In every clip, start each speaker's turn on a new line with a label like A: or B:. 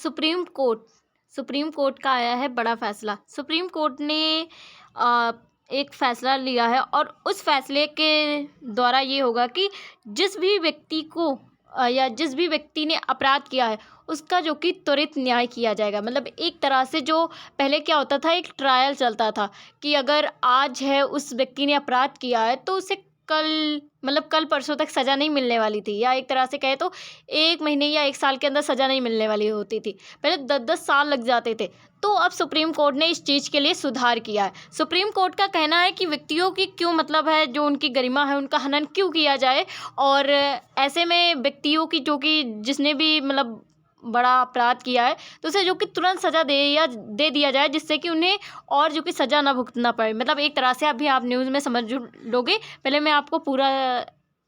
A: Supreme court supreme court का आया है बड़ा फैसला। सुप्रीम कोर्ट ने अ, एक फैसला लिया है और उस फैसले के द्वारा ये होगा कि जिस भी व्यक्ति को या जिस भी व्यक्ति ने अपराध किया है उसका जो कि त्वरित न्याय किया जाएगा। मतलब एक तरह से जो पहले क्या होता था, एक ट्रायल चलता था कि अगर आज है उस व्यक्ति ने अपराध किया है तो उसे कल मतलब कल परसों तक सज़ा नहीं मिलने वाली थी, या एक तरह से कहे तो 1 महीने या 1 साल के अंदर सज़ा नहीं मिलने वाली होती थी। पहले 10-10 साल लग जाते थे। तो अब सुप्रीम कोर्ट ने इस चीज़ के लिए सुधार किया है। सुप्रीम कोर्ट का कहना है कि व्यक्तियों की क्यों मतलब है जो उनकी गरिमा है उनका हनन क्यों किया जाए, और ऐसे में व्यक्तियों की जो कि जिसने भी मतलब बड़ा अपराध किया है तो उसे जो कि तुरंत सज़ा दे दिया जाए, जिससे कि उन्हें और जो कि सज़ा ना भुगतना पड़े। मतलब एक तरह से अभी आप न्यूज़ में समझ लोगे। पहले मैं आपको पूरा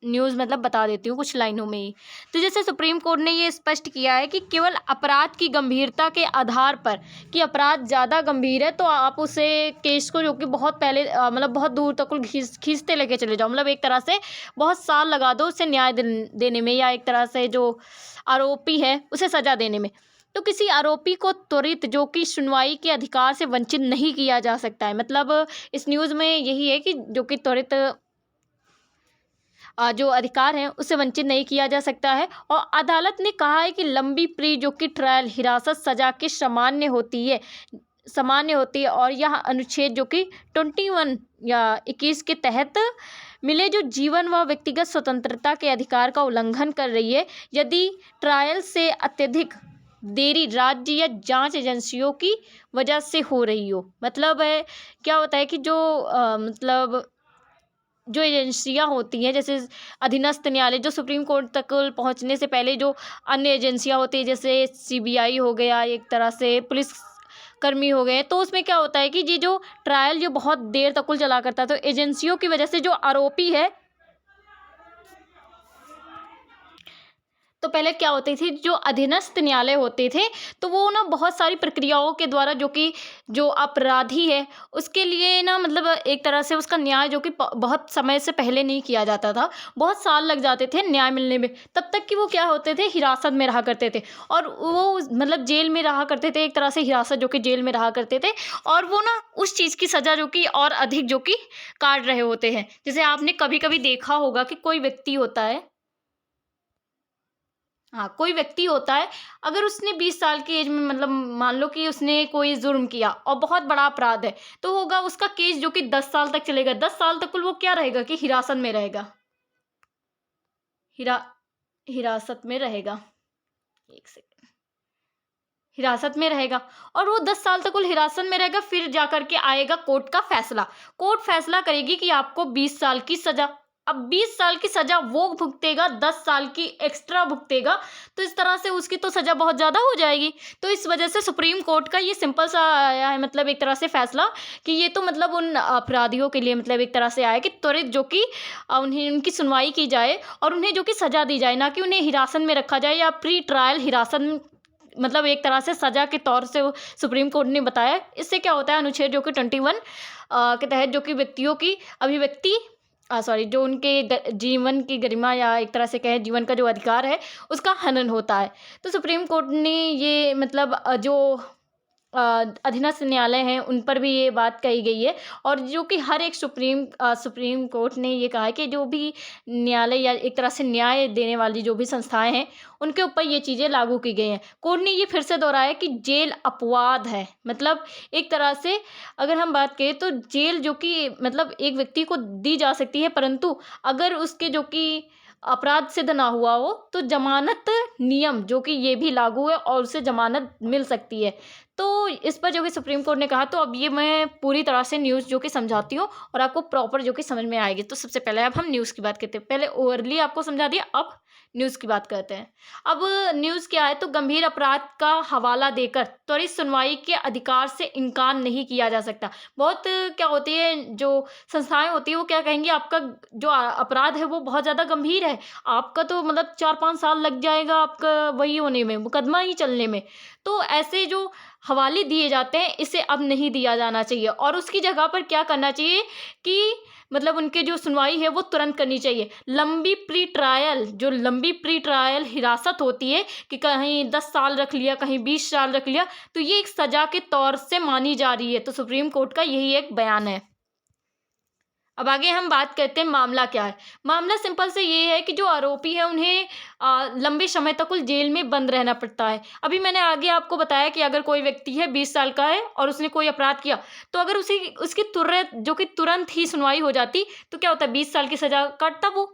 A: न्यूज़ मतलब बता देती हूँ कुछ लाइनों में ही। तो जैसे सुप्रीम कोर्ट ने ये स्पष्ट किया है कि केवल अपराध की गंभीरता के आधार पर कि अपराध ज़्यादा गंभीर है तो आप उसे केस को जो कि बहुत पहले मतलब बहुत दूर तक खींचते लेके चले जाओ। मतलब एक तरह से बहुत साल लगा दो उसे न्याय देने में, या एक तरह से जो आरोपी है उसे सज़ा देने में। तो किसी आरोपी को त्वरित जो कि सुनवाई के अधिकार से वंचित नहीं किया जा सकता है। मतलब इस न्यूज़ में यही है कि जो कि त्वरित जो अधिकार हैं उससे वंचित नहीं किया जा सकता है। और अदालत ने कहा है कि लंबी प्री जो कि ट्रायल हिरासत सजा के सामान्य होती है और यह अनुच्छेद जो कि 21 या 21 के तहत मिले जो जीवन व व्यक्तिगत स्वतंत्रता के अधिकार का उल्लंघन कर रही है यदि ट्रायल से अत्यधिक देरी राज्य या जांच एजेंसियों की वजह से हो रही हो। मतलब क्या होता है कि जो मतलब जो एजेंसियां होती हैं जैसे अधीनस्थ न्यायालय जो सुप्रीम कोर्ट तक पहुंचने से पहले जो अन्य एजेंसियां होती है जैसे सीबीआई हो गया, एक तरह से पुलिस कर्मी हो गए, तो उसमें क्या होता है कि ये जो ट्रायल जो बहुत देर तक चला करता है तो एजेंसियों की वजह से जो आरोपी है, तो पहले क्या होती थी जो अधीनस्थ न्यायालय होते थे तो वो ना बहुत सारी प्रक्रियाओं के द्वारा जो कि जो अपराधी है उसके लिए ना मतलब एक तरह से उसका न्याय जो कि बहुत समय से पहले नहीं किया जाता था, बहुत साल लग जाते थे न्याय मिलने में। तब तक कि वो क्या होते थे, हिरासत में रहा करते थे और वो मतलब जेल में रहा करते थे, एक तरह से हिरासत जो कि जेल में रहा करते थे, और वो ना उस चीज़ की सज़ा जो कि और अधिक जो कि काट रहे होते हैं। जैसे आपने कभी कभी देखा होगा कि कोई व्यक्ति होता है, हाँ, कोई व्यक्ति होता है, अगर उसने 20 साल की एज में मतलब मान लो कि उसने कोई जुर्म किया और बहुत बड़ा अपराध है, तो होगा उसका केस जो कि 10 साल तक चलेगा। 10 साल तक वो क्या रहेगा कि हिरासत में रहेगा। हिरा हिरासत में रहेगा। एक सेकंड। हिरासत में रहेगा और वो 10 साल तक वो हिरासत में रहेगा। फिर जाकर के आएगा कोर्ट का फैसला। कोर्ट फैसला करेगी कि आपको 20 साल की सजा। अब 20 साल की सजा वो भुगतेगा, 10 साल की एक्स्ट्रा भुगतेगा, तो इस तरह से उसकी तो सजा बहुत ज़्यादा हो जाएगी। तो इस वजह से सुप्रीम कोर्ट का ये सिंपल सा आया है, मतलब एक तरह से फैसला कि ये तो मतलब उन अपराधियों के लिए मतलब एक तरह से आया है कि त्वरित जो कि उन्हें उनकी सुनवाई की जाए और उन्हें जो कि सजा दी जाए, ना कि उन्हें हिरासत में रखा जाए या प्री ट्रायल हिरासत में, मतलब एक तरह से सजा के तौर से वो सुप्रीम कोर्ट ने बताया। इससे क्या होता है, अनुच्छेद जो कि 21 के तहत जो कि व्यक्तियों की अभिव्यक्ति सॉरी जो उनके जीवन की गरिमा या एक तरह से कहे जीवन का जो अधिकार है उसका हनन होता है। तो सुप्रीम कोर्ट ने ये मतलब जो अधीनस्थ न्यायालय हैं उन पर भी ये बात कही गई है, और जो कि हर एक सुप्रीम कोर्ट ने ये कहा है कि जो भी न्यायालय या एक तरह से न्याय देने वाली जो भी संस्थाएं हैं उनके ऊपर ये चीज़ें लागू की गई हैं। कोर्ट ने ये फिर से दोहराया कि जेल अपवाद है। मतलब एक तरह से अगर हम बात करें तो जेल जो कि मतलब एक व्यक्ति को दी जा सकती है, परंतु अगर उसके जो कि अपराध सिद्ध ना हुआ हो तो जमानत नियम जो कि ये भी लागू है और उसे जमानत मिल सकती है। तो इस पर जो कि सुप्रीम कोर्ट ने कहा, तो अब ये मैं पूरी तरह से न्यूज़ जो कि समझाती हूँ और आपको प्रॉपर जो कि समझ में आएगी। तो सबसे पहले अब हम न्यूज़ की बात करते हैं। पहले ओवरली आपको समझा दिया, अब न्यूज़ की बात करते हैं। अब न्यूज़ क्या है, तो गंभीर अपराध का हवाला देकर त्वरित सुनवाई के अधिकार से इनकार नहीं किया जा सकता। बहुत क्या होती है जो संस्थाएं होती है वो क्या कहेंगी, आपका जो अपराध है वो बहुत ज़्यादा गंभीर है, आपका तो मतलब 4-5 साल लग जाएगा आपका वही होने में, मुकदमा ही चलने में। तो ऐसे जो हवाले दिए जाते हैं इसे अब नहीं दिया जाना चाहिए, और उसकी जगह पर क्या करना चाहिए कि मतलब उनके जो सुनवाई है वो तुरंत करनी चाहिए। लंबी प्री ट्रायल हिरासत होती है कि कहीं 10 साल रख लिया, कहीं 20 साल रख लिया, तो ये एक सज़ा के तौर से मानी जा रही है। तो सुप्रीम कोर्ट का यही एक बयान है। अब आगे हम बात करते हैं मामला क्या है। मामला सिंपल से ये है कि जो आरोपी है उन्हें लंबे समय तक जेल में बंद रहना पड़ता है। अभी मैंने आगे आपको बताया कि अगर कोई व्यक्ति है 20 साल का है और उसने कोई अपराध किया, तो अगर उसकी तुरंत ही सुनवाई हो जाती, तो क्या होता है, 20 साल की सज़ा काटता वो।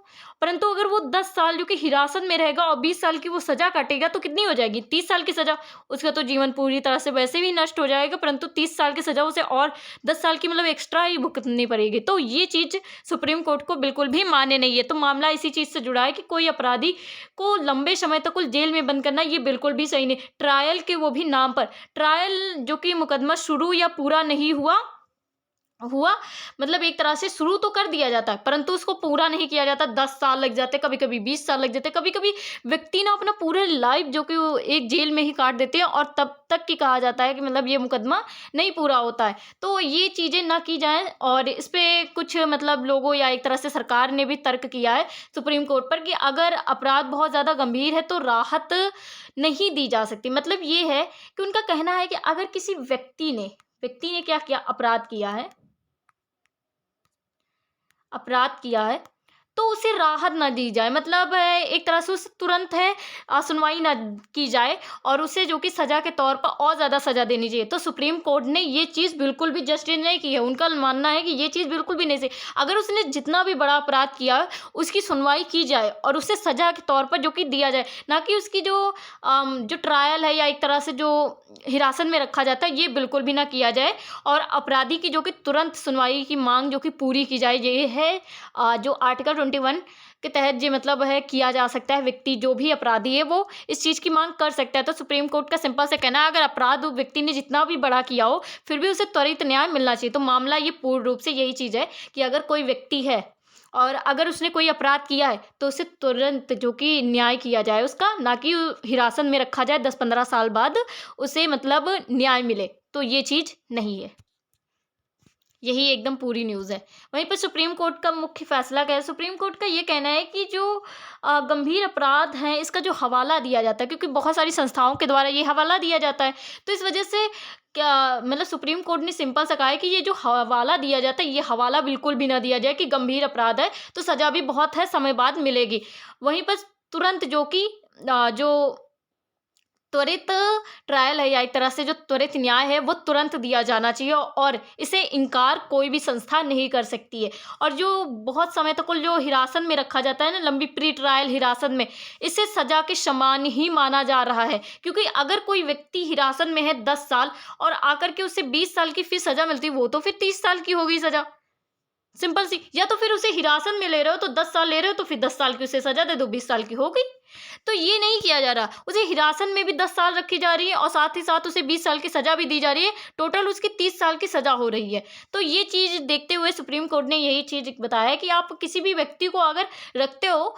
A: परंतु अगर वो 10 साल जो कि हिरासत में रहेगा और 20 साल की वो सज़ा काटेगा, तो कितनी हो जाएगी, 30 साल की सज़ा। उसका तो जीवन पूरी तरह से वैसे भी नष्ट हो जाएगा, परंतु 30 साल की सज़ा उसे और 10 साल की मतलब एक्स्ट्रा ही भुगतनी पड़ेगी। तो ये चीज़ सुप्रीम कोर्ट को बिल्कुल भी मान्य नहीं है। तो मामला इसी चीज़ से जुड़ा है कि कोई अपराधी को लंबे समय तक जेल में बंद करना ये बिल्कुल भी सही नहीं। ट्रायल के वो भी नाम पर, ट्रायल जो कि मुकदमा शुरू या पूरा नहीं हुआ मतलब एक तरह से शुरू तो कर दिया जाता है, परंतु उसको पूरा नहीं किया जाता। 10 साल लग जाते, कभी कभी 20 साल लग जाते, कभी कभी व्यक्ति ना अपना पूरे लाइफ जो कि वो एक जेल में ही काट देते हैं, और तब तक की कहा जाता है कि मतलब ये मुकदमा नहीं पूरा होता है। तो ये चीज़ें ना की जाएं, और इस पे कुछ मतलब लोगों या एक तरह से सरकार ने भी तर्क किया है सुप्रीम कोर्ट पर कि अगर अपराध बहुत ज़्यादा गंभीर है तो राहत नहीं दी जा सकती। मतलब ये है कि उनका कहना है कि अगर किसी व्यक्ति ने क्या किया, अपराध किया है, तो उसे राहत ना दी जाए। मतलब एक तरह से उसे तुरंत सुनवाई ना की जाए, और उसे जो कि सज़ा के तौर पर और ज़्यादा सज़ा देनी चाहिए। तो सुप्रीम कोर्ट ने ये चीज़ बिल्कुल भी जस्टिस नहीं की है। उनका मानना है कि ये चीज़ बिल्कुल भी नहीं सही। अगर उसने जितना भी बड़ा अपराध किया है, उसकी सुनवाई की जाए और उसे सज़ा के तौर पर जो कि दिया जाए, ना कि उसकी जो ट्रायल है या एक तरह से जो हिरासत में रखा जाता है, ये बिल्कुल भी ना किया जाए। और अपराधी की जो कि तुरंत सुनवाई की मांग जो कि पूरी की जाए, ये है जो आर्टिकल 21 के तहत ये मतलब है किया जा सकता है। व्यक्ति जो भी अपराधी है वो इस चीज़ की मांग कर सकता है। तो सुप्रीम कोर्ट का सिंपल से कहना है, अगर अपराध व्यक्ति ने जितना भी बड़ा किया हो, फिर भी उसे त्वरित न्याय मिलना चाहिए। तो मामला ये पूर्ण रूप से यही चीज़ है कि अगर कोई व्यक्ति है और अगर उसने कोई अपराध किया है, तो उसे तुरंत जो कि न्याय किया जाए उसका, ना कि हिरासत में रखा जाए 10-15 साल बाद उसे मतलब न्याय मिले। तो ये चीज़ नहीं है। यही एकदम पूरी न्यूज़ है। वहीं पर सुप्रीम कोर्ट का मुख्य फैसला क्या है? सुप्रीम कोर्ट का ये कहना है कि जो गंभीर अपराध हैं, इसका जो हवाला दिया जाता है, क्योंकि बहुत सारी संस्थाओं के द्वारा ये हवाला दिया जाता है, तो इस वजह से क्या मतलब सुप्रीम कोर्ट ने सिंपल सा कहा है कि ये जो हवाला दिया जाता है, ये हवाला बिल्कुल भी ना दिया जाए कि गंभीर अपराध है तो सज़ा भी बहुत है समय बाद मिलेगी। वहीं पर तुरंत जो कि जो त्वरित ट्रायल है या एक तरह से जो त्वरित न्याय है वो तुरंत दिया जाना चाहिए, और इसे इनकार कोई भी संस्था नहीं कर सकती है। और जो बहुत समय तक जो हिरासत में रखा जाता है ना, लंबी प्री ट्रायल हिरासत में, इसे सज़ा के समान ही माना जा रहा है। क्योंकि अगर कोई व्यक्ति हिरासत में है 10 साल और आकर के उसे 20 साल की फिर सज़ा मिलती, वो तो फिर 30 साल की होगी सज़ा। सिंपल सी, या तो फिर उसे हिरासत में ले रहे हो तो 10 साल ले रहे हो, तो फिर 10 साल की उसे सज़ा दे दो, 20 साल की हो गई। तो ये नहीं किया जा रहा, उसे हिरासत में भी 10 साल रखी जा रही है और साथ ही साथ उसे 20 साल की सज़ा भी दी जा रही है, टोटल उसकी 30 साल की सज़ा हो रही है। तो ये चीज़ देखते हुए सुप्रीम कोर्ट ने यही चीज़ बताया है कि आप किसी भी व्यक्ति को अगर रखते हो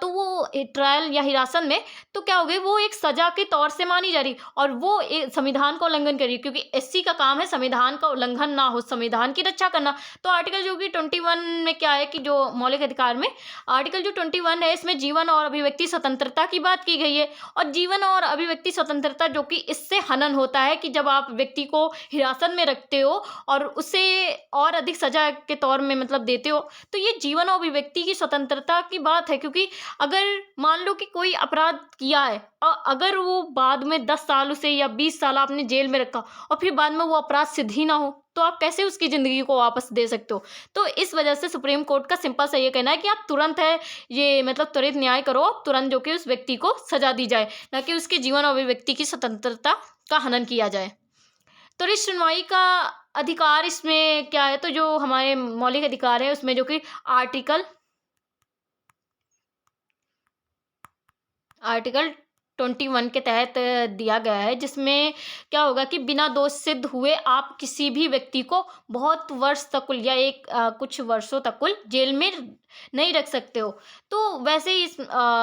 A: तो वो ट्रायल या हिरासत में, तो क्या हो गई, वो एक सज़ा के तौर से मानी जा रही, और वो संविधान का उल्लंघन कर रही है, क्योंकि एससी का काम है संविधान का उल्लंघन ना हो, संविधान की रक्षा करना। तो आर्टिकल जो कि 21 में क्या है कि जो मौलिक अधिकार में आर्टिकल जो 21 है, इसमें जीवन और अभिव्यक्ति स्वतंत्रता की बात की गई है। और जीवन और अभिव्यक्ति स्वतंत्रता जो कि इससे हनन होता है कि जब आप व्यक्ति को हिरासत में रखते हो और उसे और अधिक सजा के तौर में मतलब देते हो, तो ये जीवन और अभिव्यक्ति की स्वतंत्रता की बात है। क्योंकि अगर मान लो कि कोई अपराध किया है और अगर वो बाद में 10 साल उसे या 20 साल आपने जेल में रखा और फिर बाद में वो अपराध सिद्ध ही ना हो, तो आप कैसे उसकी ज़िंदगी को वापस दे सकते हो? तो इस वजह से सुप्रीम कोर्ट का सिंपल सा ये कहना है कि आप तुरंत है ये मतलब त्वरित न्याय करो, तुरंत जो कि उस व्यक्ति को सजा दी जाए, ना कि उसके जीवन और अभिव्यक्ति की स्वतंत्रता का हनन किया जाए। त्वरित सुनवाई का अधिकार इसमें क्या है, तो जो हमारे मौलिक अधिकार है उसमें जो कि आर्टिकल 21 के तहत दिया गया है, जिसमें क्या होगा कि बिना दोष सिद्ध हुए आप किसी भी व्यक्ति को बहुत वर्ष तक या कुछ वर्षों तक जेल में नहीं रख सकते हो। तो वैसे ही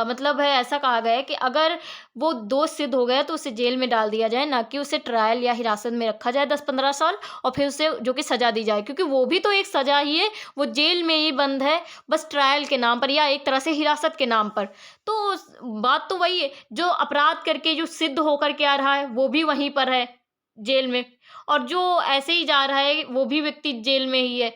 A: मतलब है ऐसा कहा गया है कि अगर वो दोष सिद्ध हो गया तो उसे जेल में डाल दिया जाए, ना कि उसे ट्रायल या हिरासत में रखा जाए 10-15 साल और फिर उसे जो कि सज़ा दी जाए, क्योंकि वो भी तो एक सज़ा ही है, वो जेल में ही बंद है बस ट्रायल के नाम पर या एक तरह से हिरासत के नाम पर। तो बात तो वही है, जो अपराध करके जो सिद्ध होकर के आ रहा है वो भी वहीं पर है जेल में, और जो ऐसे ही जा रहा है वो भी व्यक्ति जेल में ही है।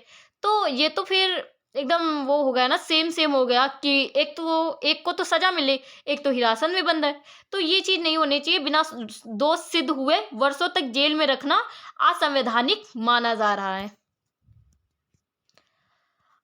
A: तो ये तो फिर एकदम वो हो गया ना, सेम सेम हो गया कि एक को तो सजा मिले, एक तो हिरासत में बंद है। तो ये चीज़ नहीं होनी चाहिए, बिना दोष सिद्ध हुए वर्षों तक जेल में रखना असंवैधानिक माना जा रहा है।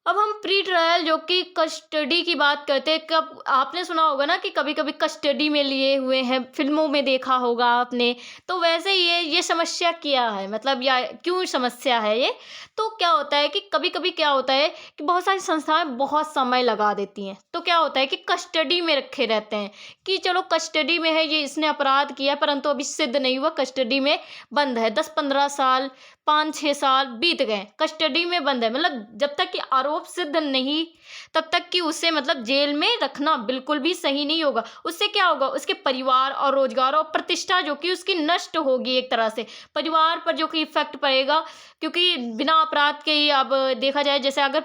A: अब हम प्री ट्रायल जो कि कस्टडी की बात करते हैं, कब आपने सुना होगा ना कि कभी-कभी कस्टडी में लिए हुए हैं, फ़िल्मों में देखा होगा आपने। तो वैसे ये समस्या क्या है, मतलब या क्यों समस्या है ये? तो क्या होता है कि कभी-कभी क्या होता है कि बहुत सारी संस्थाएँ बहुत समय लगा देती हैं। तो क्या होता है कि कस्टडी में रखे रहते हैं कि चलो कस्टडी में है, ये इसने अपराध किया है परंतु अभी सिद्ध नहीं हुआ, कस्टडी में बंद है। 10-15 साल, 5-6 साल बीत गए, कस्टडी में बंद है। मतलब जब तक कि आरोप सिद्ध नहीं, तब तक कि उसे मतलब जेल में रखना बिल्कुल भी सही नहीं होगा। उससे क्या होगा, उसके परिवार और रोज़गार और प्रतिष्ठा जो कि उसकी नष्ट होगी एक तरह से। परिवार पर जो कि इफ़ेक्ट पड़ेगा, क्योंकि बिना अपराध के ही अब देखा जाए, जैसे अगर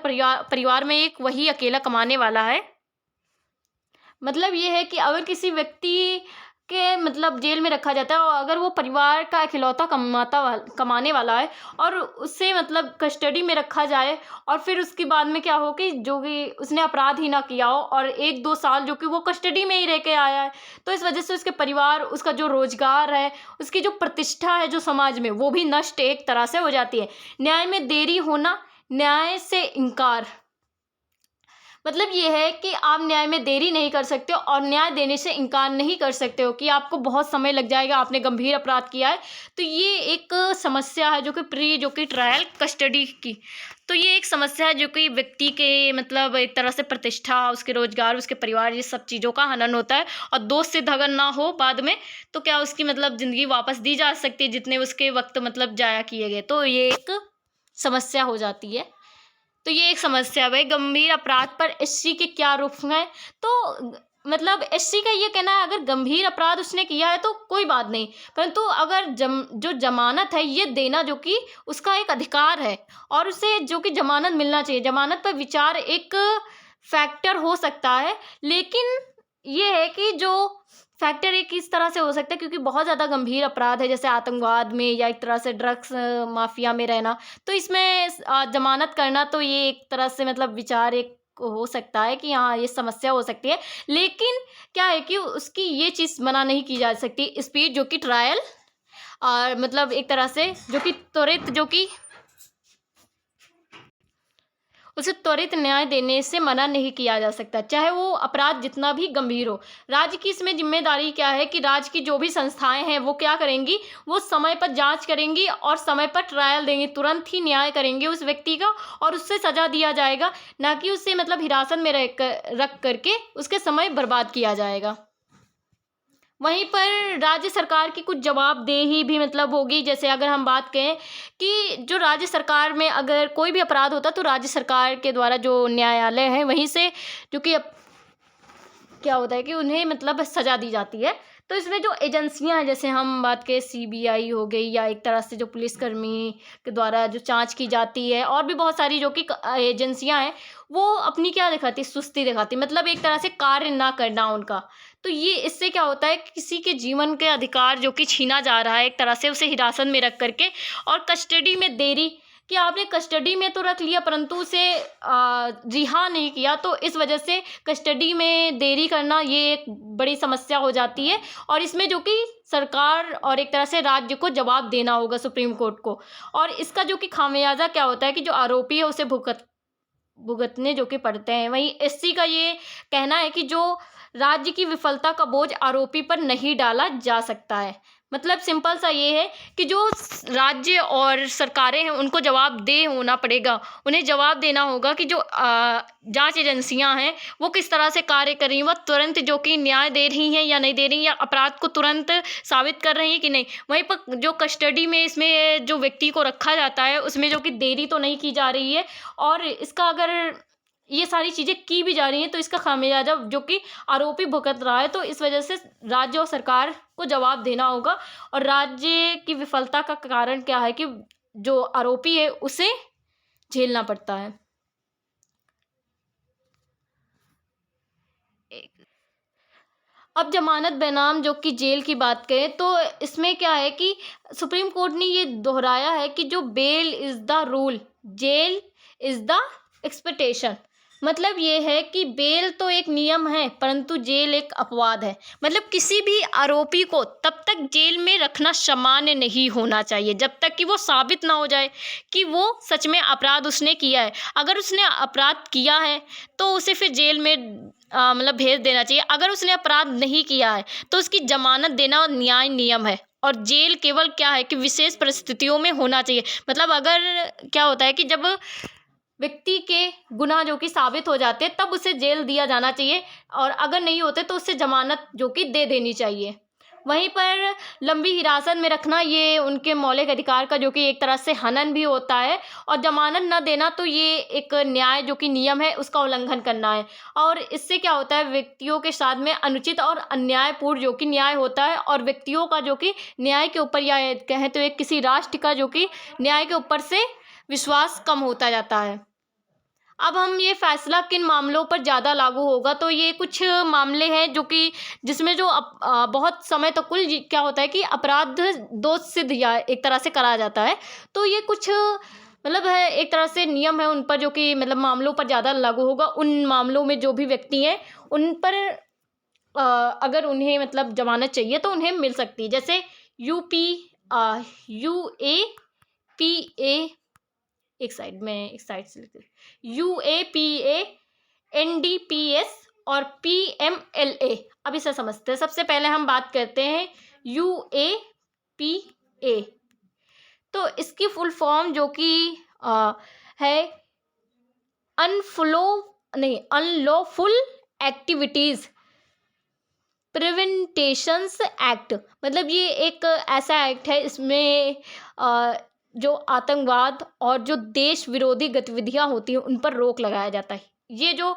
A: परिवार में एक वही अकेला कमाने वाला है, मतलब ये है कि अगर किसी व्यक्ति के मतलब जेल में रखा जाता है और अगर वो परिवार का इकलौता कमाने वाला है और उसे मतलब कस्टडी में रखा जाए, और फिर उसके बाद में क्या हो कि जो कि उसने अपराध ही ना किया हो और 1-2 साल जो कि वो कस्टडी में ही रह के आया है, तो इस वजह से उसके परिवार, उसका जो रोजगार है, उसकी जो प्रतिष्ठा है जो समाज में, वो भी नष्ट एक तरह से हो जाती है। न्याय में देरी होना, न्याय से इनकार, मतलब ये है कि आप न्याय में देरी नहीं कर सकते हो और न्याय देने से इनकार नहीं कर सकते हो कि आपको बहुत समय लग जाएगा, आपने गंभीर अपराध किया है। तो ये एक समस्या है जो कि ट्रायल कस्टडी की। तो ये एक समस्या है जो कि व्यक्ति के मतलब एक तरह से प्रतिष्ठा, उसके रोजगार, उसके परिवार, ये सब चीज़ों का हनन होता है, और दोष सिद्ध अगर ना हो बाद में, तो क्या उसकी मतलब ज़िंदगी वापस दी जा सकती है जितने उसके वक्त मतलब जाया किए गए। तो ये एक समस्या हो जाती है। तो ये एक समस्या है। भाई गंभीर अपराध पर एससी के क्या रूप हैं? तो मतलब एससी का ये कहना है, अगर गंभीर अपराध उसने किया है तो कोई बात नहीं, परंतु अगर जो जमानत है ये देना जो कि उसका एक अधिकार है और उसे जो कि जमानत मिलना चाहिए। जमानत पर विचार एक फैक्टर हो सकता है, लेकिन ये है कि जो फैक्टर एक इस तरह से हो सकता है, क्योंकि बहुत ज़्यादा गंभीर अपराध है जैसे आतंकवाद में या एक तरह से ड्रग्स माफिया में रहना, तो इसमें जमानत करना, तो ये एक तरह से मतलब विचार एक हो सकता है कि हाँ ये समस्या हो सकती है। लेकिन क्या है कि उसकी ये चीज़ मना नहीं की जा सकती, स्पीड जो कि ट्रायल, और मतलब एक तरह से जो कि त्वरित, जो कि उसे त्वरित न्याय देने से मना नहीं किया जा सकता, चाहे वो अपराध जितना भी गंभीर हो। राज्य की इसमें जिम्मेदारी क्या है कि राज्य की जो भी संस्थाएं हैं वो क्या करेंगी, वो समय पर जांच करेंगी और समय पर ट्रायल देंगी, तुरंत ही न्याय करेंगे उस व्यक्ति का और उससे सजा दिया जाएगा, ना कि उससे मतलब हिरासत में रख करके उसके समय बर्बाद किया जाएगा। वहीं पर राज्य सरकार की कुछ जवाबदेही भी मतलब होगी, जैसे अगर हम बात करें कि जो राज्य सरकार में अगर कोई भी अपराध होता तो राज्य सरकार के द्वारा जो न्यायालय है वहीं से जो कि क्या होता है कि उन्हें मतलब सज़ा दी जाती है। तो इसमें जो एजेंसियां हैं, जैसे हम बात करें सीबीआई हो गई या एक तरह से जो पुलिसकर्मी के द्वारा जो जांच की जाती है, और भी बहुत सारी जो कि एजेंसियां हैं, वो अपनी क्या दिखाती, सुस्ती दिखाती, मतलब एक तरह से कार्य ना करना उनका। तो ये इससे क्या होता है कि किसी के जीवन के अधिकार जो कि छीना जा रहा है एक तरह से, उसे हिरासत में रख करके, और कस्टडी में देरी कि आपने कस्टडी में तो रख लिया परंतु उसे रिहा नहीं किया, तो इस वजह से कस्टडी में देरी करना ये एक बड़ी समस्या हो जाती है, और इसमें जो कि सरकार और एक तरह से राज्य को जवाब देना होगा सुप्रीम कोर्ट को। और इसका जो कि खामियाजा क्या होता है कि जो आरोपी है उसे भुगतने जो कि पड़ते हैं। वहीं एससी का ये कहना है कि जो राज्य की विफलता का बोझ आरोपी पर नहीं डाला जा सकता है। मतलब सिंपल सा ये है कि जो राज्य और सरकारें हैं उनको जवाबदेह होना पड़ेगा, उन्हें जवाब देना होगा कि जो जांच एजेंसियां हैं वो किस तरह से कार्य कर रही हैं, वह तुरंत जो कि न्याय दे रही हैं या नहीं दे रही, या अपराध को तुरंत साबित कर रही हैं कि नहीं। वहीं पर जो कस्टडी में इसमें जो व्यक्ति को रखा जाता है उसमें जो कि देरी तो नहीं की जा रही है, और इसका अगर ये सारी चीज़ें की भी जा रही हैं, तो इसका खामियाजा जो कि आरोपी भुगत रहा है, तो इस वजह से राज्य और सरकार को जवाब देना होगा। और राज्य की विफलता का कारण क्या है कि जो आरोपी है उसे झेलना पड़ता है। अब जमानत बनाम जो कि जेल की बात करें, तो इसमें क्या है कि सुप्रीम कोर्ट ने ये दोहराया है कि जो bail is the rule, jail is the expectation. मतलब ये है कि बेल तो एक नियम है, परंतु जेल एक अपवाद है। मतलब किसी भी आरोपी को तब तक जेल में रखना सामान्य नहीं होना चाहिए जब तक कि वो साबित ना हो जाए कि वो सच में अपराध उसने किया है। अगर उसने अपराध किया है तो उसे फिर जेल में मतलब भेज देना चाहिए। अगर उसने अपराध नहीं किया है तो उसकी जमानत देना न्याय नियम है। और जेल केवल क्या है कि विशेष परिस्थितियों में होना चाहिए। मतलब अगर क्या होता है कि जब व्यक्ति के गुनाह जो कि साबित हो जाते हैं तब उसे जेल दिया जाना चाहिए, और अगर नहीं होते तो उसे जमानत जो कि दे देनी चाहिए। वहीं पर लंबी हिरासत में रखना ये उनके मौलिक अधिकार का जो कि एक तरह से हनन भी होता है, और जमानत न देना तो ये एक न्याय जो कि नियम है उसका उल्लंघन करना है। और इससे क्या होता है, व्यक्तियों के साथ में अनुचित और अन्यायपूर्ण जो कि न्याय होता है, और व्यक्तियों का जो कि न्याय के ऊपर या कहें तो एक किसी राष्ट्र का जो कि न्याय के ऊपर से विश्वास कम होता जाता है। अब हम ये फैसला किन मामलों पर ज़्यादा लागू होगा, तो ये कुछ मामले हैं जो कि जिसमें जो बहुत समय तक क्या होता है कि अपराध दोष सिद्ध या एक तरह से करा जाता है। तो ये कुछ मतलब है एक तरह से नियम है उन पर जो कि मतलब मामलों पर ज़्यादा लागू होगा। उन मामलों में जो भी व्यक्ति हैं उन पर अगर उन्हें मतलब जमानत चाहिए तो उन्हें मिल सकती है। जैसे UAPA, एक साइड से लिखते UAPA, NDPS और PMLA। अब इसे समझते हैं। सबसे पहले हम बात करते हैं UAPA। तो इसकी फुल फॉर्म जो कि है अनलॉफुल एक्टिविटीज प्रिवेंटेशंस एक्ट। मतलब ये एक ऐसा एक्ट है, इसमें जो आतंकवाद और जो देश विरोधी गतिविधियां होती हैं उन पर रोक लगाया जाता है। ये जो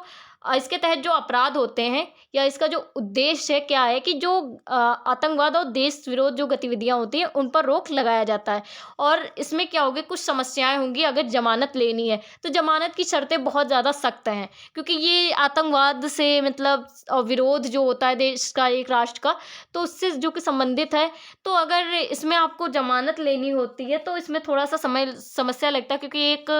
A: इसके तहत जो अपराध होते हैं या इसका जो उद्देश्य है क्या है कि जो आतंकवाद और देश विरोध जो गतिविधियां होती हैं उन पर रोक लगाया जाता है। और इसमें क्या होगी, कुछ समस्याएं होंगी। अगर जमानत लेनी है तो जमानत की शर्तें बहुत ज़्यादा सख्त हैं, क्योंकि ये आतंकवाद से मतलब विरोध जो होता है देश का, एक राष्ट्र का, तो उससे जो कि संबंधित है। तो अगर इसमें आपको जमानत लेनी होती है तो इसमें थोड़ा सा समस्या लगता है, क्योंकि एक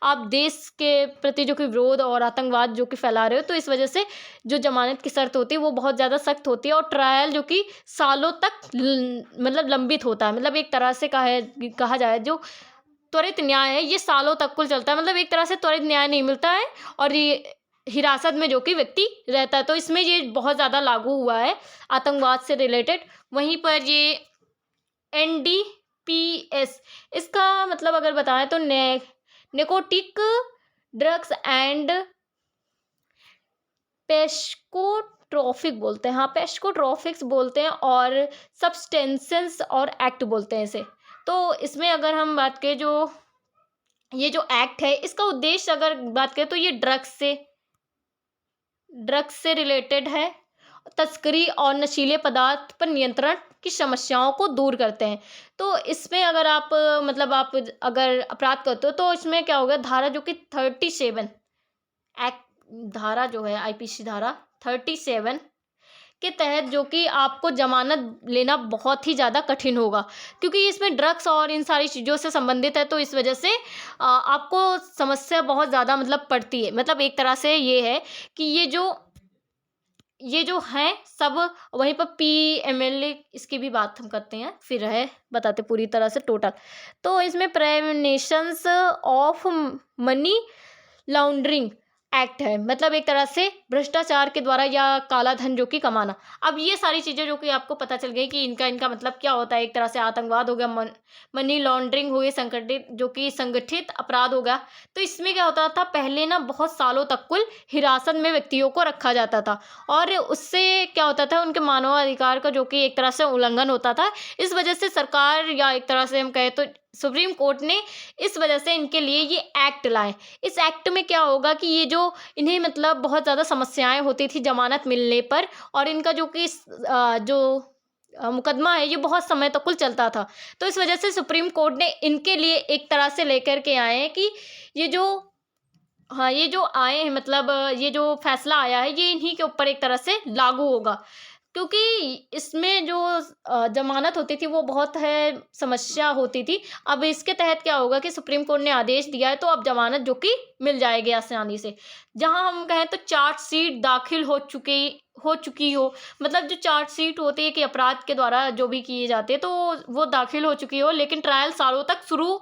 A: आप देश के प्रति जो कि विरोध और आतंकवाद जो कि फैला रहे हो, तो इस वजह से जो जमानत की शर्त होती है वो बहुत ज़्यादा सख्त होती है। और ट्रायल जो कि सालों तक मतलब लंबित होता है। मतलब एक तरह से कहा जाए जो त्वरित न्याय है ये सालों तक कुल चलता है। मतलब एक तरह से त्वरित न्याय नहीं मिलता है और ये हिरासत में जो कि व्यक्ति रहता है। तो इसमें ये बहुत ज़्यादा लागू हुआ है आतंकवाद से रिलेटेड। वहीं पर ये NDPS, इसका मतलब अगर बताएं तो नेकोटिक ड्रग्स एंड पेस्कोट्रोफिक बोलते हैं। हाँ, पेस्कोट्रोफिक्स बोलते हैं और सब्सटेंसेस और एक्ट बोलते हैं इसे। तो इसमें अगर हम बात करें जो ये जो एक्ट है इसका उद्देश्य अगर बात करें तो ये ड्रग्स से रिलेटेड है। तस्करी और नशीले पदार्थ पर नियंत्रण की समस्याओं को दूर करते हैं। तो इसमें अगर आप मतलब आप अगर अपराध करते हो तो इसमें क्या होगा, धारा जो कि 37 एक्ट धारा जो है IPC धारा 37 के तहत जो कि आपको जमानत लेना बहुत ही ज़्यादा कठिन होगा, क्योंकि इसमें ड्रग्स और इन सारी चीज़ों से संबंधित है। तो इस वजह से आपको समस्या बहुत ज़्यादा मतलब पड़ती है। मतलब एक तरह से ये है कि ये जो हैं सब, वहीं पर PMLA इसकी भी बात हम करते हैं, फिर है बताते पूरी तरह से टोटल। तो इसमें preventions of money laundering act है। मतलब एक तरह से भ्रष्टाचार के द्वारा या काला धन जो कि कमाना। अब ये सारी चीज़ें जो कि आपको पता चल गई कि इनका मतलब क्या होता है। एक तरह से आतंकवाद हो गया, मनी लॉन्ड्रिंग हो गई, संगठित अपराध हो गया। तो इसमें क्या होता था, पहले ना बहुत सालों तक कुल हिरासत में व्यक्तियों को रखा जाता था, और उससे क्या होता था, उनके मानवाधिकार का जो कि एक तरह से उल्लंघन होता था। इस वजह से सरकार या एक तरह से हम कहें तो सुप्रीम कोर्ट ने इस वजह से इनके लिए ये एक्ट लाए। इस एक्ट में क्या होगा कि ये जो इन्हें मतलब बहुत ज़्यादा समस्याएं होती थी जमानत मिलने पर, और इनका जो कि मुकदमा है ये बहुत समय तक कुल चलता था। तो इस वजह से सुप्रीम कोर्ट ने इनके लिए एक तरह से लेकर के आए हैं कि ये जो हाँ, ये जो आए हैं मतलब ये जो फैसला आया है ये इन्हीं के ऊपर एक तरह से लागू होगा, क्योंकि इसमें जो जमानत होती थी वो बहुत है समस्या होती थी। अब इसके तहत क्या होगा कि सुप्रीम कोर्ट ने आदेश दिया है तो अब जमानत जो कि मिल जाएगी आसानी से। जहां हम कहें तो चार्जशीट दाखिल हो चुकी हो, मतलब जो चार्जशीट होती है कि अपराध के द्वारा जो भी किए जाते हैं तो वो दाखिल हो चुकी हो, लेकिन ट्रायल सालों तक शुरू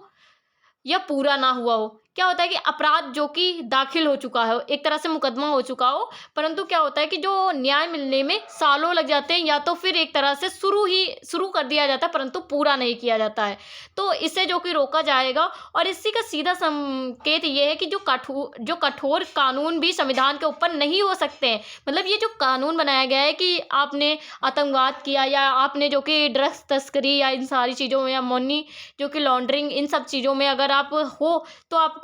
A: या पूरा ना हुआ हो। क्या होता है कि अपराध जो कि दाखिल हो चुका है, एक तरह से मुकदमा हो चुका हो, परंतु क्या होता है कि जो न्याय मिलने में सालों लग जाते हैं, या तो फिर एक तरह से शुरू कर दिया जाता है परंतु पूरा नहीं किया जाता है। तो इसे जो कि रोका जाएगा, और इसी का सीधा संकेत ये है कि जो कठोर कानून भी संविधान के ऊपर नहीं हो सकते हैं। मतलब ये जो कानून बनाया गया है कि आपने आतंकवाद किया या आपने जो कि ड्रग्स तस्करी या इन सारी चीज़ों में, या मनी जो कि लॉन्ड्रिंग, इन सब चीज़ों में अगर आप हो तो आपको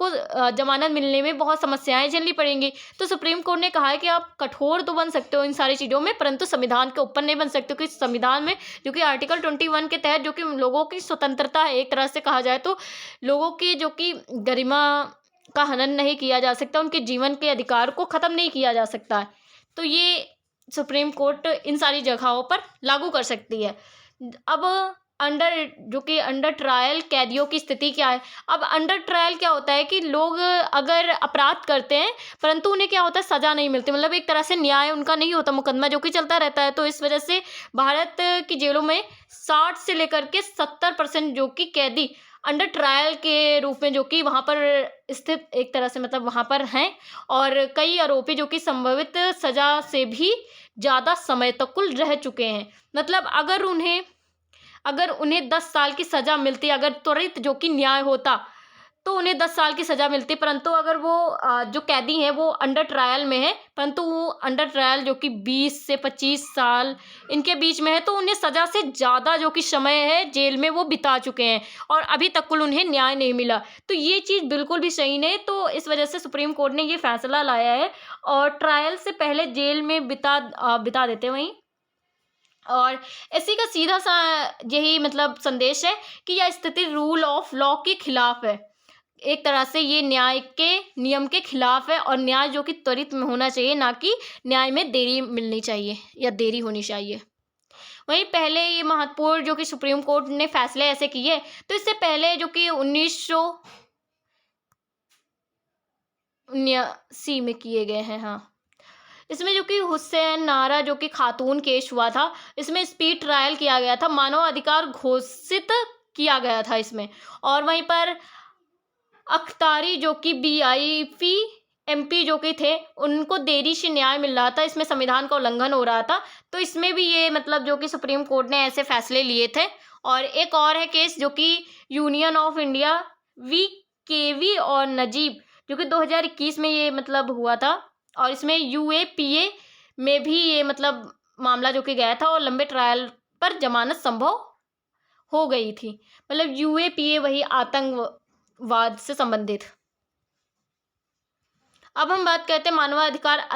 A: जमानत मिलने में बहुत समस्याएं झेलनी पड़ेंगी। तो सुप्रीम कोर्ट ने कहा है कि आप कठोर तो बन सकते हो इन सारी चीज़ों में, परंतु संविधान के ऊपर नहीं बन सकते, क्योंकि संविधान में जो कि आर्टिकल 21 के तहत जो कि लोगों की स्वतंत्रता है, एक तरह से कहा जाए तो लोगों की जो कि गरिमा का हनन नहीं किया जा सकता, उनके जीवन के अधिकार को ख़त्म नहीं किया जा सकता है। तो ये सुप्रीम कोर्ट इन सारी जगहों पर लागू कर सकती है। अब अंडर ट्रायल कैदियों की स्थिति क्या है? अब अंडर ट्रायल क्या होता है कि लोग अगर अपराध करते हैं परंतु उन्हें क्या होता है, सज़ा नहीं मिलती, मतलब एक तरह से न्याय उनका नहीं होता, मुकदमा जो कि चलता रहता है। तो इस वजह से भारत की जेलों में 60 से लेकर के 70% जो कि कैदी अंडर ट्रायल के रूप में जो कि वहाँ पर स्थित एक तरह से मतलब वहाँ पर हैं, और कई आरोपी जो कि संभावित सज़ा से भी ज़्यादा समय तक कुल रह चुके हैं। मतलब अगर उन्हें 10 साल की सज़ा मिलती, अगर त्वरित जो कि न्याय होता तो उन्हें 10 साल की सज़ा मिलती, परंतु अगर वो जो कैदी हैं वो अंडर ट्रायल में है, परंतु वो अंडर ट्रायल जो कि 20 से 25 साल इनके बीच में है, तो उन्हें सज़ा से ज़्यादा जो कि समय है जेल में वो बिता चुके हैं, और अभी तक कुल उन्हें न्याय नहीं मिला। तो ये चीज़ बिल्कुल भी सही नहीं। तो इस वजह से सुप्रीम कोर्ट ने ये फैसला लाया है, और ट्रायल से पहले जेल में बिता देते हैं वहीं। और इसी का सीधा सा यही मतलब संदेश है कि यह स्थिति रूल ऑफ लॉ के खिलाफ है, एक तरह से ये न्याय के नियम के खिलाफ है, और न्याय जो कि त्वरित में होना चाहिए, ना कि न्याय में देरी मिलनी चाहिए या देरी होनी चाहिए। वहीं पहले ये महत्वपूर्ण जो कि सुप्रीम कोर्ट ने फैसले ऐसे किए, तो इससे पहले जो कि 1979 में किए गए हैं। हाँ, इसमें जो कि हुसैन नारा जो कि खातून केस हुआ था, इसमें स्पीड ट्रायल किया गया था, मानव अधिकार घोषित किया गया था इसमें। और वहीं पर अख्तारी जो कि BIP MP जो कि थे, उनको देरी से न्याय मिल रहा था, इसमें संविधान का उल्लंघन हो रहा था। तो इसमें भी ये मतलब जो कि सुप्रीम कोर्ट ने ऐसे फैसले लिए थे। और एक और है केस जो कि यूनियन ऑफ इंडिया VKV और नजीब जो कि 2021 में ये मतलब हुआ था, और इसमें UAPA में भी ये मतलब मामला जो कि गया था, और लंबे ट्रायल पर जमानत संभव हो गई थी। मतलब UAPA वही आतंकवाद से संबंधित। अब हम बात करते हैं मानवाधिकार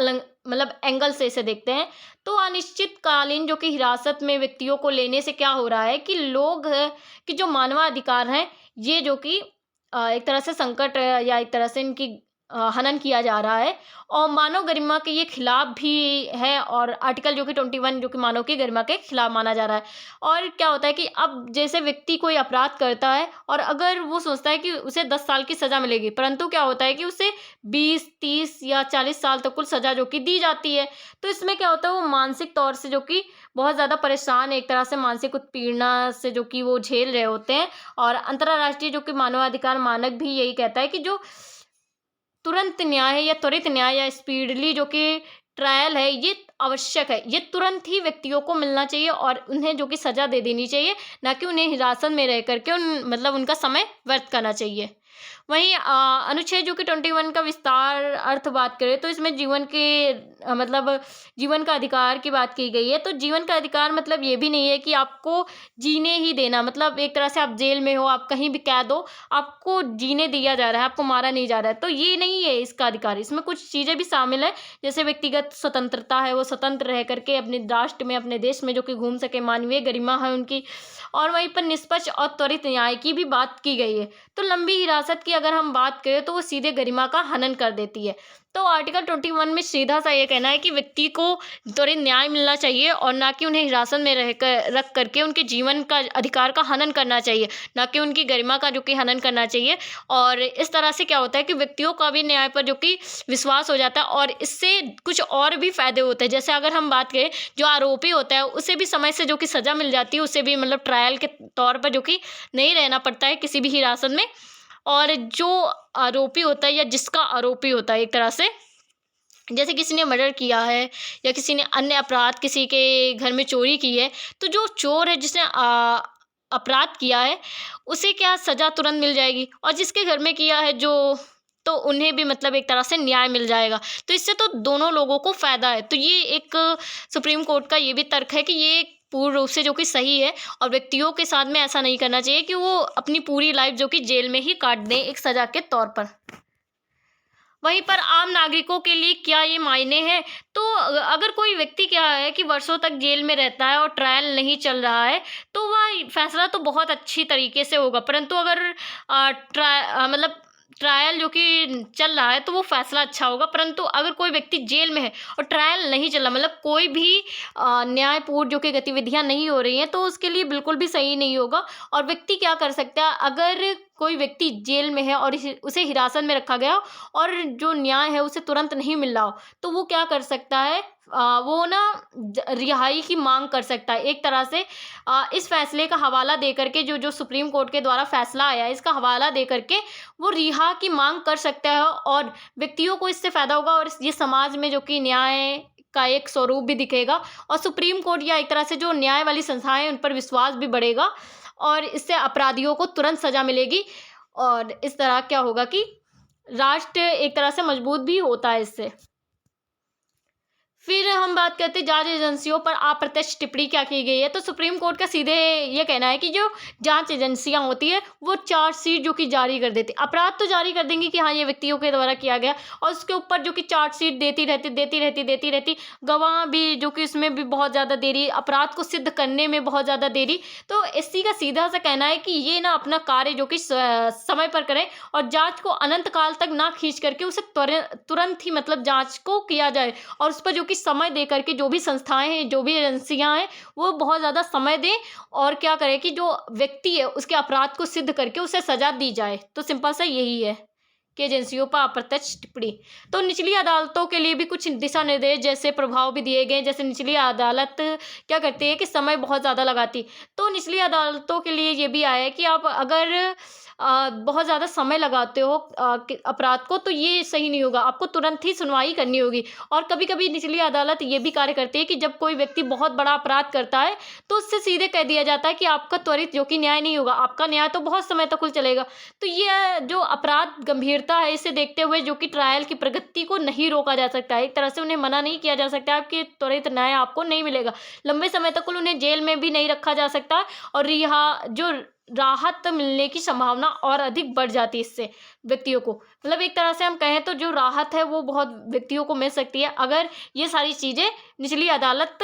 A: मतलब एंगल से इसे देखते हैं। तो अनिश्चितकालीन जो कि हिरासत में व्यक्तियों को लेने से क्या हो रहा है कि लोग कि जो मानवाधिकार हैं ये जो कि एक तरह से संकट या एक तरह से इनकी हनन किया जा रहा है, और मानव गरिमा के ये खिलाफ भी है, और आर्टिकल जो कि 21 जो कि मानव की गरिमा के खिलाफ माना जा रहा है। और क्या होता है कि अब जैसे व्यक्ति कोई अपराध करता है और अगर वो सोचता है कि उसे 10 साल की सज़ा मिलेगी, परंतु क्या होता है कि उसे 20, 30 या 40 साल तक कुल सज़ा जो कि दी जाती है। तो इसमें क्या होता है, वो मानसिक तौर से जो कि बहुत ज़्यादा परेशान, एक तरह से मानसिक उत्पीड़ना से जो कि वो झेल रहे होते हैं। और अंतर्राष्ट्रीय जो कि मानवाधिकार मानक भी यही कहता है कि जो तुरंत न्याय है या त्वरित न्याय या स्पीडली जो कि ट्रायल है, ये आवश्यक है। ये तुरंत ही व्यक्तियों को मिलना चाहिए और उन्हें जो कि सज़ा दे देनी चाहिए, ना कि उन्हें हिरासत में रह कर के मतलब उनका समय व्यर्थ करना चाहिए। वहीं अनुच्छेद जो कि 21 का विस्तार अर्थ बात करें तो इसमें जीवन के मतलब जीवन का अधिकार की बात की गई है। तो जीवन का अधिकार मतलब ये भी नहीं है कि आपको जीने ही देना, मतलब एक तरह से आप जेल में हो, आप कहीं भी कैद हो, आपको जीने दिया जा रहा है, आपको मारा नहीं जा रहा है, तो ये नहीं है इसका अधिकार। इसमें कुछ चीज़ें भी शामिल हैं, जैसे व्यक्तिगत स्वतंत्रता है, वो स्वतंत्र रह करके अपने राष्ट्र में, अपने देश में जो कि घूम सके, मानवीय गरिमा है उनकी, और वहीं पर निष्पक्ष और त्वरित न्याय की भी बात की गई है। तो लंबी हिरासत की अगर हम बात करें तो वो सीधे गरिमा का हनन कर देती है। तो आर्टिकल 21 में सीधा सा ये कहना है कि व्यक्ति को त्वरित न्याय मिलना चाहिए और ना कि उन्हें हिरासत में रख करके उनके जीवन का अधिकार का हनन करना चाहिए, ना कि उनकी गरिमा का जो कि हनन करना चाहिए। और इस तरह से क्या होता है कि व्यक्तियों का भी न्याय पर जो कि विश्वास हो जाता है और इससे कुछ और भी फ़ायदे होते हैं। जैसे अगर हम बात करें, जो आरोपी होता है उसे भी समय से जो कि सज़ा मिल जाती है, उसे भी मतलब ट्रायल के तौर पर जो कि नहीं रहना पड़ता है किसी भी हिरासत में। और जो आरोपी होता है या जिसका आरोपी होता है, एक तरह से जैसे किसी ने मर्डर किया है या किसी ने अन्य अपराध, किसी के घर में चोरी की है, तो जो चोर है जिसने अपराध किया है उसे क्या सज़ा तुरंत मिल जाएगी, और जिसके घर में किया है जो, तो उन्हें भी मतलब एक तरह से न्याय मिल जाएगा। तो इससे तो दोनों लोगों को फ़ायदा है। तो ये एक सुप्रीम कोर्ट का ये भी तर्क है कि ये पूर्ण रूप से जो कि सही है, और व्यक्तियों के साथ में ऐसा नहीं करना चाहिए कि वो अपनी पूरी लाइफ जो कि जेल में ही काट दें एक सज़ा के तौर पर। वहीं पर आम नागरिकों के लिए क्या ये मायने हैं? तो अगर कोई व्यक्ति क्या है कि वर्षों तक जेल में रहता है और ट्रायल नहीं चल रहा है, तो वह फैसला तो बहुत अच्छी तरीके से होगा, परंतु अगर मतलब ट्रायल जो कि चल रहा है तो वो फैसला अच्छा होगा। परंतु अगर कोई व्यक्ति जेल में है और ट्रायल नहीं चल रहा, मतलब कोई भी न्यायपूर्ण जो कि गतिविधियां नहीं हो रही हैं, तो उसके लिए बिल्कुल भी सही नहीं होगा। और व्यक्ति क्या कर सकता है, अगर कोई व्यक्ति जेल में है और उसे हिरासत में रखा गया हो और जो न्याय है उसे तुरंत नहीं मिल रहा हो, तो वो क्या कर सकता है, वो ना रिहाई की मांग कर सकता है। एक तरह से इस फैसले का हवाला दे करके, जो जो सुप्रीम कोर्ट के द्वारा फैसला आया है इसका हवाला दे करके वो रिहा की मांग कर सकता है, और व्यक्तियों को इससे फ़ायदा होगा और ये समाज में जो कि न्याय का एक स्वरूप भी दिखेगा, और सुप्रीम कोर्ट या एक तरह से जो न्याय वाली संस्थाएं हैं उन पर विश्वास भी बढ़ेगा, और इससे अपराधियों को तुरंत सज़ा मिलेगी। और इस तरह क्या होगा कि राष्ट्र एक तरह से मजबूत भी होता है इससे। फिर हम बात करते हैं जांच एजेंसियों पर अप्रत्यक्ष टिप्पणी क्या की गई है। तो सुप्रीम कोर्ट का सीधे ये कहना है कि जो जांच एजेंसियां होती है वो चार्जशीट जो कि जारी कर देती, अपराध तो जारी कर देंगी कि हाँ ये व्यक्तियों के द्वारा किया गया, और उसके ऊपर जो कि चार्जशीट देती रहती, गवाह भी जो कि उसमें भी बहुत ज़्यादा देरी, अपराध को सिद्ध करने में बहुत ज़्यादा देरी। तो इसी का सीधा सा कहना है कि ये ना अपना कार्य जो कि समय पर करें और जाँच को अनंत काल तक ना खींच करके उसे तुरंत ही मतलब जाँच को किया जाए, और उस पर जो कि समय दे करके जो भी संस्थाएं हैं, जो भी एजेंसियां हैं, वो बहुत ज़्यादा समय दें, और क्या करें कि जो व्यक्ति है उसके अपराध को सिद्ध करके उसे सजा दी जाए। तो सिंपल सा यही है कि एजेंसियों पर अप्रत्यक्ष टिप्पणी। तो निचली अदालतों के लिए भी कुछ दिशा निर्देश जैसे प्रभाव भी दिए गए। जैसे निचली अदालत क्या करती है कि समय बहुत ज़्यादा लगाती, तो निचली अदालतों के लिए ये भी आया है कि आप अगर बहुत ज़्यादा समय लगाते हो अपराध को, तो ये सही नहीं होगा, आपको तुरंत ही सुनवाई करनी होगी। और कभी कभी निचली अदालत ये भी कार्य करती है कि जब कोई व्यक्ति बहुत बड़ा अपराध करता है तो उससे सीधे कह दिया जाता है कि आपका त्वरित जो कि न्याय नहीं होगा, आपका न्याय तो बहुत समय तक चलेगा। तो ये जो अपराध गंभीरता है इसे देखते हुए जो कि ट्रायल की प्रगति को नहीं रोका जा सकता है, एक तरह से उन्हें मना नहीं किया जा सकता कि त्वरित न्याय आपको नहीं मिलेगा, लंबे समय तक उन्हें जेल में भी नहीं रखा जा सकता, और जो राहत मिलने की संभावना और अधिक बढ़ जाती है इससे व्यक्तियों को। मतलब एक तरह से हम कहें तो जो राहत है वो बहुत व्यक्तियों को मिल सकती है अगर ये सारी चीज़ें निचली अदालत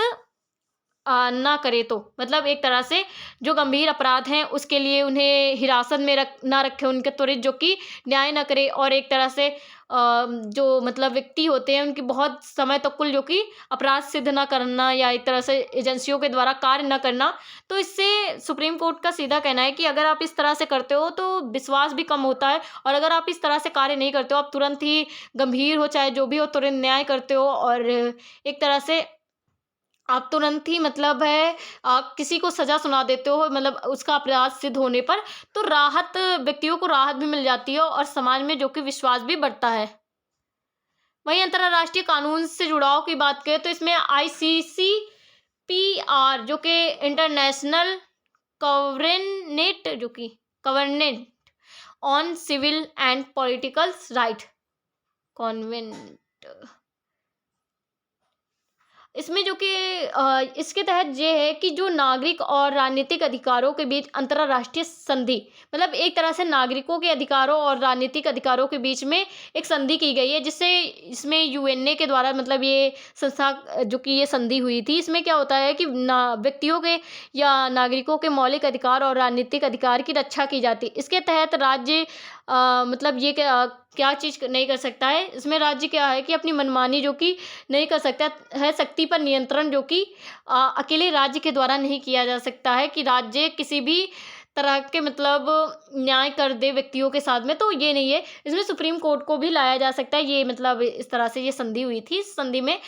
A: ना करे तो। मतलब एक तरह से जो गंभीर अपराध हैं उसके लिए उन्हें हिरासत में ना रखे, उनके त्वरित जो कि न्याय ना करे, और एक तरह से जो मतलब व्यक्ति होते हैं उनकी बहुत समय तक कुल जो कि अपराध सिद्ध ना करना या एक तरह से एजेंसियों के द्वारा कार्य ना करना। तो इससे सुप्रीम कोर्ट का सीधा कहना है कि अगर आप इस तरह से करते हो तो विश्वास भी कम होता है, और अगर आप इस तरह से कार्य नहीं करते हो, आप तुरंत ही गंभीर हो चाहे जो भी हो तुरंत न्याय करते हो, और एक तरह से आप तुरंत ही मतलब है किसी को सज़ा सुना देते हो, मतलब उसका अपराध सिद्ध होने पर, तो व्यक्तियों को राहत भी मिल जाती है और समाज में जो कि विश्वास भी बढ़ता है। वहीं अंतर्राष्ट्रीय कानून से जुड़ाव की बात करें तो इसमें ICCPR जो कि international covenant on civil and political right convent, इसमें जो कि इसके तहत ये है कि जो नागरिक और राजनीतिक अधिकारों के बीच अंतर्राष्ट्रीय संधि, मतलब एक तरह से नागरिकों के अधिकारों और राजनीतिक अधिकारों के बीच में एक संधि की गई है, जिससे इसमें यूएनए के द्वारा मतलब ये संस्था जो कि ये संधि हुई थी, इसमें क्या होता है कि व्यक्तियों के या नागरिकों के मौलिक अधिकार और राजनीतिक अधिकार की रक्षा की जाती है। इसके तहत राज्य मतलब ये क्या चीज़ नहीं कर सकता है, इसमें राज्य क्या है कि अपनी मनमानी जो कि नहीं कर सकता है, शक्ति पर नियंत्रण जो कि अकेले राज्य के द्वारा नहीं किया जा सकता है कि राज्य किसी भी तरह के मतलब न्याय कर दे व्यक्तियों के साथ में, तो ये नहीं है। इसमें सुप्रीम कोर्ट को भी लाया जा सकता है। ये मतलब इस तरह से ये संधि हुई थी। इस संधि में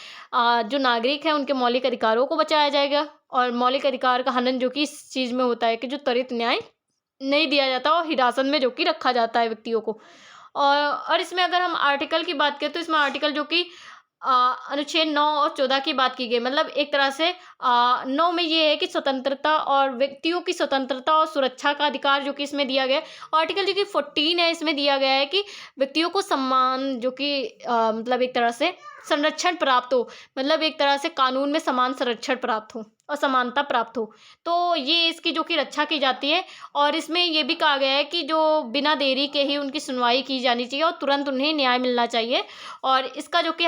A: जो नागरिक हैं उनके मौलिक अधिकारों को बचाया जाएगा और मौलिक अधिकार का हनन जो कि इस चीज़ में होता है कि जो त्वरित न्याय नहीं दिया जाता और हिरासत में जो कि रखा जाता है व्यक्तियों को। और इसमें अगर हम आर्टिकल की बात करें तो इसमें आर्टिकल जो कि अनुच्छेद 9 और 14 की बात की गई, मतलब एक तरह से 9 में ये है कि स्वतंत्रता और व्यक्तियों की स्वतंत्रता और सुरक्षा का अधिकार जो कि इसमें दिया गया है। आर्टिकल जो कि 14 है, इसमें दिया गया है कि व्यक्तियों को सम्मान जो कि मतलब एक तरह से संरक्षण प्राप्त हो, मतलब एक तरह से कानून में समान संरक्षण प्राप्त हो और समानता प्राप्त हो, तो ये इसकी जो कि रक्षा की जाती है। और इसमें ये भी कहा गया है कि जो बिना देरी के ही उनकी सुनवाई की जानी चाहिए और तुरंत उन्हें न्याय मिलना चाहिए। और इसका जो कि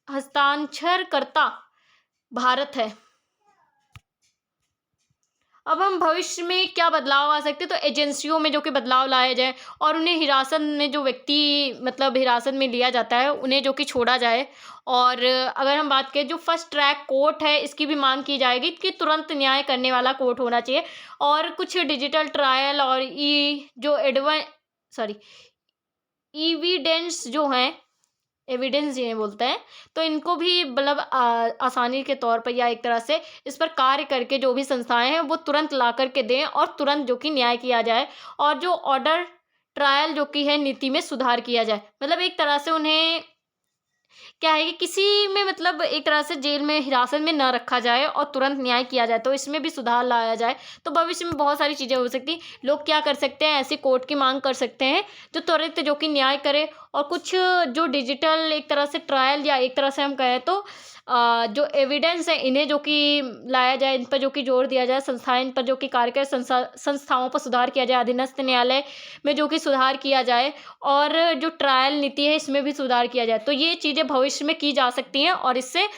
A: हस्ताक्षरकर्ता भारत है। अब हम भविष्य में क्या बदलाव आ सकते हैं, तो एजेंसियों में जो कि बदलाव लाया जाए और उन्हें हिरासत में जो व्यक्ति मतलब हिरासत में लिया जाता है उन्हें जो कि छोड़ा जाए। और अगर हम बात करें जो फर्स्ट ट्रैक कोर्ट है, इसकी भी मांग की जाएगी कि तुरंत न्याय करने वाला कोर्ट होना चाहिए। और कुछ डिजिटल ट्रायल और एविडेंस जो हैं, एविडेंस जिन्हें बोलते हैं, तो इनको भी मतलब आसानी के तौर पर या एक तरह से इस पर कार्य करके जो भी संस्थाएं हैं वो तुरंत ला करके दें और तुरंत जो कि न्याय किया जाए। और जो ऑर्डर ट्रायल जो कि है नीति में सुधार किया जाए, मतलब एक तरह से उन्हें क्या है कि किसी में मतलब एक तरह से जेल में हिरासत में ना रखा जाए और तुरंत न्याय किया जाए, तो इसमें भी सुधार लाया जाए। तो भविष्य में बहुत सारी चीज़ें हो सकती। लोग क्या कर सकते हैं, ऐसी कोर्ट की मांग कर सकते हैं जो त्वरित जो कि न्याय करे। और कुछ जो डिजिटल एक तरह से ट्रायल या एक तरह से हम कहें तो जो एविडेंस है इन्हें जो कि लाया जाए, इन पर जो कि जोर दिया जाए। संस्थाएं इन पर जो कि कार्य करें, संस्थाओं पर सुधार किया जाए, अधीनस्थ न्यायालय में जो कि सुधार किया जाए और जो ट्रायल नीति है इसमें भी सुधार किया जाए। तो ये चीज़ें भविष्य में की जा सकती हैं और इससे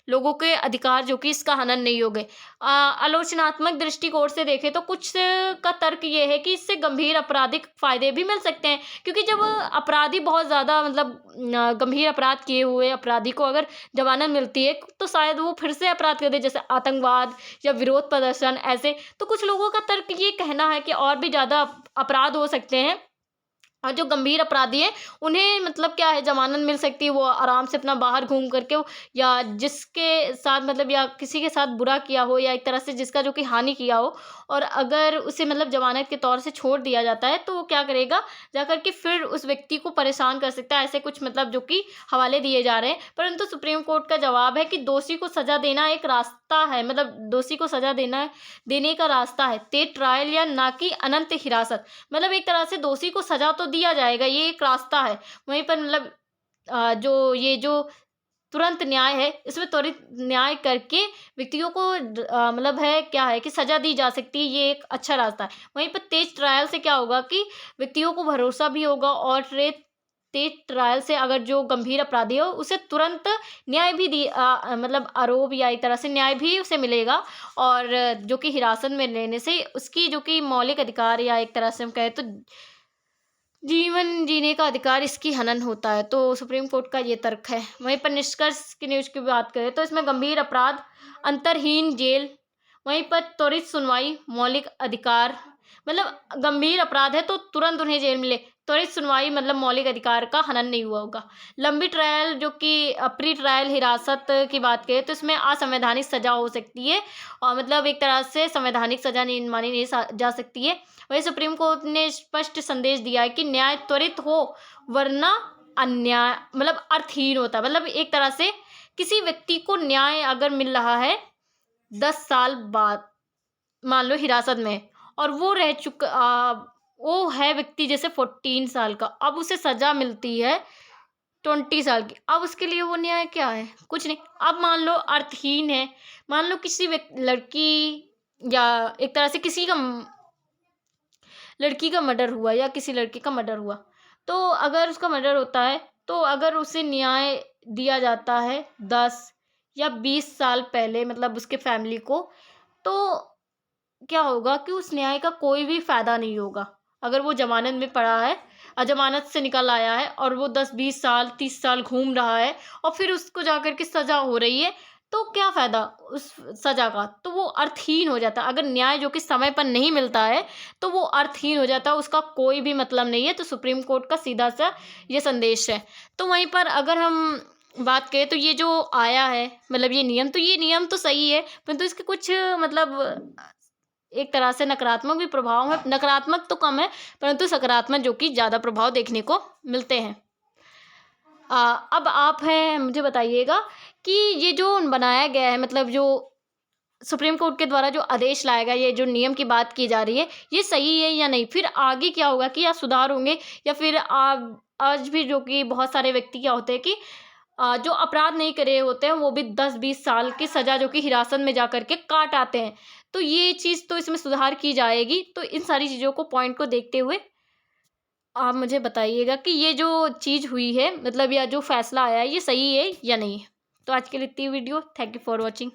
A: लोगों के अधिकार जो कि इसका हनन नहीं हो गए। आलोचनात्मक दृष्टिकोण से देखें तो कुछ का तर्क ये है कि इससे गंभीर आपराधिक फायदे भी मिल सकते हैं, क्योंकि जब अपराधी बहुत ज़्यादा मतलब गंभीर अपराध किए हुए अपराधी को अगर जमानत मिलती है तो शायद वो फिर से अपराध कर दे, जैसे आतंकवाद या विरोध प्रदर्शन ऐसे। तो कुछ लोगों का तर्क ये कहना है कि और भी ज़्यादा अपराध हो सकते हैं और जो गंभीर अपराधी हैं उन्हें मतलब क्या है जमानत मिल सकती है, वो आराम से अपना बाहर घूम करके या जिसके साथ मतलब या किसी के साथ बुरा किया हो या एक तरह से जिसका जो कि हानि किया हो, और अगर उसे मतलब जमानत के तौर से छोड़ दिया जाता है तो वो क्या करेगा, जाकर के फिर उस व्यक्ति को परेशान कर सकता है। ऐसे कुछ मतलब जो कि हवाले दिए जा रहे हैं। परंतु सुप्रीम कोर्ट का जवाब है कि दोषी को सजा देना एक रास्ता है, मतलब दोषी को सजा देने का रास्ता है, तेज ट्रायल या ना कि अनंत हिरासत। मतलब एक तरह से दोषी को सजा तो दिया जाएगा, ये एक रास्ता है। वहीं पर मतलब जो तुरंत न्याय है इसमें त्वरित न्याय करके व्यक्तियों को मतलब है क्या है कि सजा दी जा सकती है, ये एक अच्छा रास्ता है। वहीं पर तेज ट्रायल से क्या होगा कि व्यक्तियों को भरोसा भी होगा और तेज ट्रायल से अगर जो गंभीर अपराधी हो उसे तुरंत न्याय भी मतलब आरोप या एक तरह से न्याय भी उसे मिलेगा। और जो कि हिरासत में लेने से उसकी जो कि मौलिक अधिकार या एक तरह से हम कहें तो जीवन जीने का अधिकार इसकी हनन होता है। तो सुप्रीम कोर्ट का ये तर्क है। वहीं पर निष्कर्ष की न्यूज़ की बात करें तो इसमें गंभीर अपराध, अंतरहीन जेल, वहीं पर त्वरित सुनवाई, मौलिक अधिकार, मतलब गंभीर अपराध है तो तुरंत उन्हें जेल मिले, त्वरित सुनवाई मतलब मौलिक अधिकार का हनन नहीं हुआ होगा। लंबी ट्रायल जो कि प्री ट्रायल हिरासत की बात करें तो इसमें असंवैधानिक सजा हो सकती है और मतलब एक तरह से संवैधानिक सजा नहीं मानी नहीं जा सकती है। वही सुप्रीम कोर्ट ने स्पष्ट संदेश दिया है कि न्याय त्वरित हो, वरना अन्याय मतलब अर्थहीन होता है। मतलब एक तरह से किसी व्यक्ति को न्याय अगर मिल रहा है 10 साल बाद, मान लो हिरासत में, और वो रह चुका वो है व्यक्ति जैसे 14 साल का, अब उसे सज़ा मिलती है 20 साल की। अब उसके लिए वो न्याय क्या है? कुछ नहीं। अब मान लो अर्थहीन है, मान लो किसी लड़की या एक तरह से किसी का लड़की का मर्डर हुआ या किसी लड़के का मर्डर हुआ, तो अगर उसका मर्डर होता है, तो अगर उसे न्याय दिया जाता है 10 या 20 साल पहले, मतलब उसके फैमिली को, तो क्या होगा कि उस न्याय का कोई भी फ़ायदा नहीं होगा। अगर वो ज़मानत में पड़ा है, ज़मानत से निकल आया है और वो 10-20 साल, 30 साल घूम रहा है और फिर उसको जाकर के सज़ा हो रही है, तो क्या फ़ायदा उस सज़ा का? तो वो अर्थहीन हो जाता है। अगर न्याय जो कि समय पर नहीं मिलता है, तो वो अर्थहीन हो जाता है, उसका कोई भी मतलब नहीं है। तो सुप्रीम कोर्ट का सीधा-सा ये संदेश है। तो वहीं पर अगर हम बात करें, तो ये जो आया है मतलब ये नियम, तो ये नियम तो सही है, परंतु इसके कुछ मतलब एक तरह से नकारात्मक भी प्रभाव है। नकारात्मक तो कम है, परंतु सकारात्मक जो कि ज़्यादा प्रभाव देखने को मिलते हैं। अब आप हैं, मुझे बताइएगा कि ये जो बनाया गया है, मतलब जो सुप्रीम कोर्ट के द्वारा जो आदेश लाया गया, ये जो नियम की बात की जा रही है, ये सही है या नहीं? फिर आगे क्या होगा कि या सुधार होंगे, या फिर आज भी जो कि बहुत सारे व्यक्ति क्या होते हैं कि जो अपराध नहीं करे होते हैं, वो भी 10-20 साल की सज़ा जो कि हिरासत में जाकर के काट आते हैं। तो ये चीज़ तो इसमें सुधार की जाएगी। तो इन सारी चीज़ों को पॉइंट को देखते हुए आप मुझे बताइएगा कि ये जो चीज़ हुई है, मतलब या जो फ़ैसला आया है, ये सही है या नहीं? तो आज के लिए इतनी video. Thank you for watching.